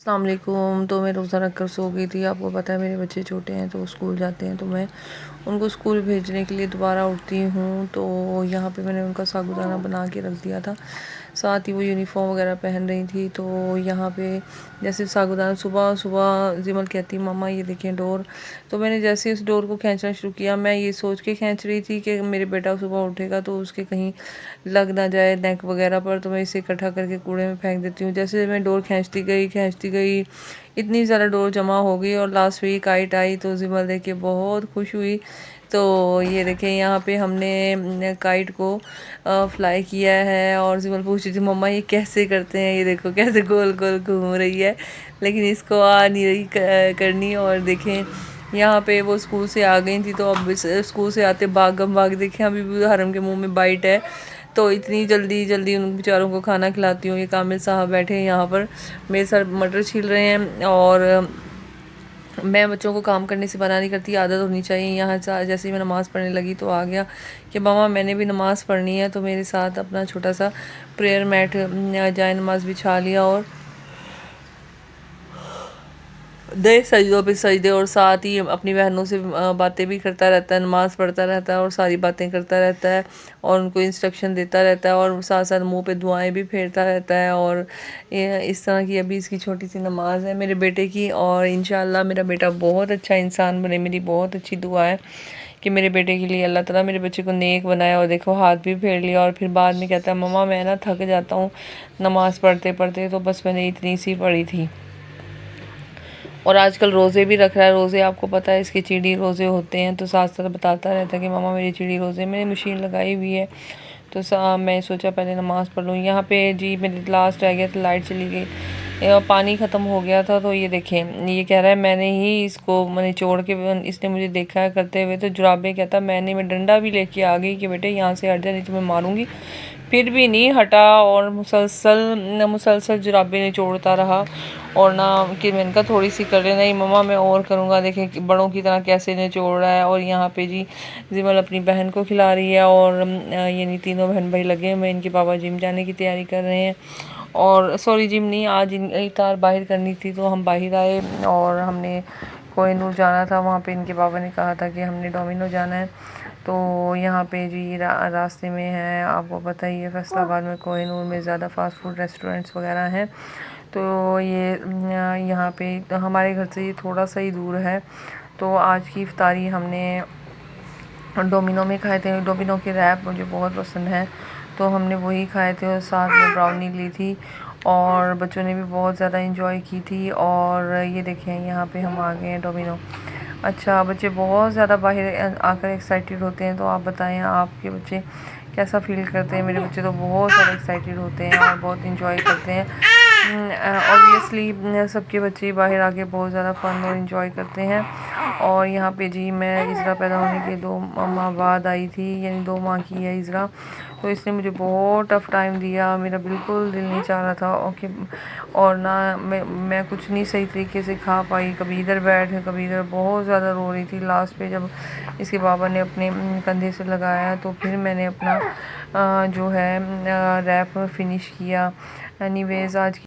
अस्सलाम वालेकुम। तो मैं रोज़ा रख कर सो गई थी। आपको पता है मेरे बच्चे छोटे हैं तो स्कूल जाते हैं, तो मैं उनको स्कूल भेजने के लिए दोबारा उठती हूँ। तो यहाँ पे मैंने उनका साबूदाना बना के रख दिया था, साथ ही वो यूनिफॉर्म वगैरह पहन रही थी। तो यहाँ पे जैसे साबूदाना सुबह सुबह जिमल कहती मम्मा ये देखें डोर। तो मैंने जैसे उस डोर को खींचना शुरू किया, मैं ये सोच के खींच रही थी कि मेरे बेटा सुबह उठेगा तो उसके कहीं लग ना जाए नेक वगैरह पर, तो मैं इसे इकट्ठा करके कूड़े में फेंक देती हूँ। जैसे मैं डोर खींचती गई इतनी ज़्यादा डोर जमा हो गई और लास्ट में काइट आई तो जिमल देख के बहुत खुश हुई। तो ये देखें यहाँ पे हमने काइट को फ्लाई किया है और जिमल पूछ रही थी मम्मा ये कैसे करते हैं, ये देखो कैसे गोल गोल घूम रही है, लेकिन इसको आ नहीं रही करनी। और देखें यहाँ पे वो स्कूल से आ गई थी तो अब स्कूल से आते भागम भाग देखें अभी भी हरम के मुंह में बाइट है। तो इतनी जल्दी जल्दी उन बेचारों को खाना खिलाती हूँ। ये कामिल साहब बैठे हैं यहाँ पर मेरे साथ मटर छील रहे हैं, और मैं बच्चों को काम करने से मना नहीं करती, आदत होनी चाहिए। यहाँ जैसे ही मैं नमाज़ पढ़ने लगी तो आ गया कि मामा मैंने भी नमाज़ पढ़नी है, तो मेरे साथ अपना छोटा सा प्रेयर मैट जाए नमाज बिछा लिया और दे सजदों पे सजदे, और साथ ही अपनी बहनों से बातें भी करता रहता है, नमाज़ पढ़ता रहता है और सारी बातें करता रहता है और उनको इंस्ट्रक्शन देता रहता है और साथ साथ मुंह पे दुआएं भी फेरता रहता है। और इस तरह की अभी इसकी छोटी सी नमाज़ है मेरे बेटे की, और इंशाल्लाह मेरा बेटा बहुत अच्छा इंसान बने। मेरी बहुत अच्छी दुआ है कि मेरे बेटे के लिए अल्लाह ताला मेरे बच्चे को नेक बनाए। और देखो हाथ भी फेर लिया और फिर बाद में कहता है मम्मा मैं ना थक जाता हूँ नमाज़ पढ़ते पढ़ते, तो बस मैंने इतनी सी पढ़ी थी। और आजकल रोज़े भी रख रहा है। रोज़े आपको पता है इसके चिड़ी रोज़े होते हैं, तो साथ साथ बताता रहता है कि मामा मेरी चिड़ी रोज़े। मैंने मशीन लगाई हुई है तो मैं सोचा पहले नमाज़ पढ़ लूँ। यहाँ पे जी मेरे लास्ट रह गया तो लाइट चली गई, पानी ख़त्म हो गया था। तो ये देखें ये कह रहा है मैंने ही इसको मैंने छोड़ के, इसने मुझे देखा है करते हुए। तो जुराबे कहता मैं डंडा भी लेके आ गई कि बेटे यहाँ से हट जा नहीं तो मैं मारूंगी, फिर भी नहीं हटा और मुसलसल जुराबे निचोड़ता रहा। और ना कि मैंने कहा थोड़ी सी कर ले, नहीं मम्मा मैं और करूँगा। देखें कि बड़ों की तरह कैसे निचोड़ रहा है। और यहाँ पे जी जिमल अपनी बहन को खिला रही है और यानी तीनों बहन भाई लगे हुए, इनके पापा जिम जाने की तैयारी कर रहे हैं। और सॉरी जिम नहीं, आज इफ्तार बाहर करनी थी तो हम बाहर आए और हमने कोहिनूर जाना था। वहाँ पे इनके पापा ने कहा था कि हमने डोमिनो जाना है। तो यहाँ पे जी रास्ते में है, आपको पता ही है फैसलाबाद में कोहिनूर में ज़्यादा फ़ास्ट फूड रेस्टोरेंट्स वगैरह हैं। तो ये यहाँ पे तो हमारे घर से ये थोड़ा सा ही दूर है। तो आज की इफ्तारी हमने डोमिनो में खाए थे। डोमिनो के रैप मुझे बहुत पसंद है तो हमने वही खाए थे और साथ में ब्राउनी ली थी और बच्चों ने भी बहुत ज़्यादा इंजॉय की थी। और ये देखें यहाँ पे हम आ गए हैं डोमिनो। अच्छा बच्चे बहुत ज़्यादा बाहर आकर एक्साइटेड होते हैं, तो आप बताएं आपके बच्चे कैसा फील करते हैं। मेरे बच्चे तो बहुत ज़्यादा एक्साइटेड होते हैं और बहुत इंजॉय करते हैं। ऑब्वियसली सबके बच्चे बाहर आके बहुत ज़्यादा फ़न और इन्जॉय करते हैं। और यहाँ पे जी मैं इज़रा पैदा होने के 2 माह बाद आई थी, यानी 2 माह की है इज़रा। तो इसने मुझे बहुत टफ़ टाइम दिया, मेरा बिल्कुल दिल नहीं चाह रहा था ओके। और ना मैं कुछ नहीं सही तरीके से खा पाई, कभी इधर बैठ कभी इधर, बहुत ज़्यादा रो रही थी। लास्ट पे जब इसके बाबा ने अपने कंधे से लगाया तो फिर मैंने अपना जो है रैप फिनिश किया। एनीवेज़ आज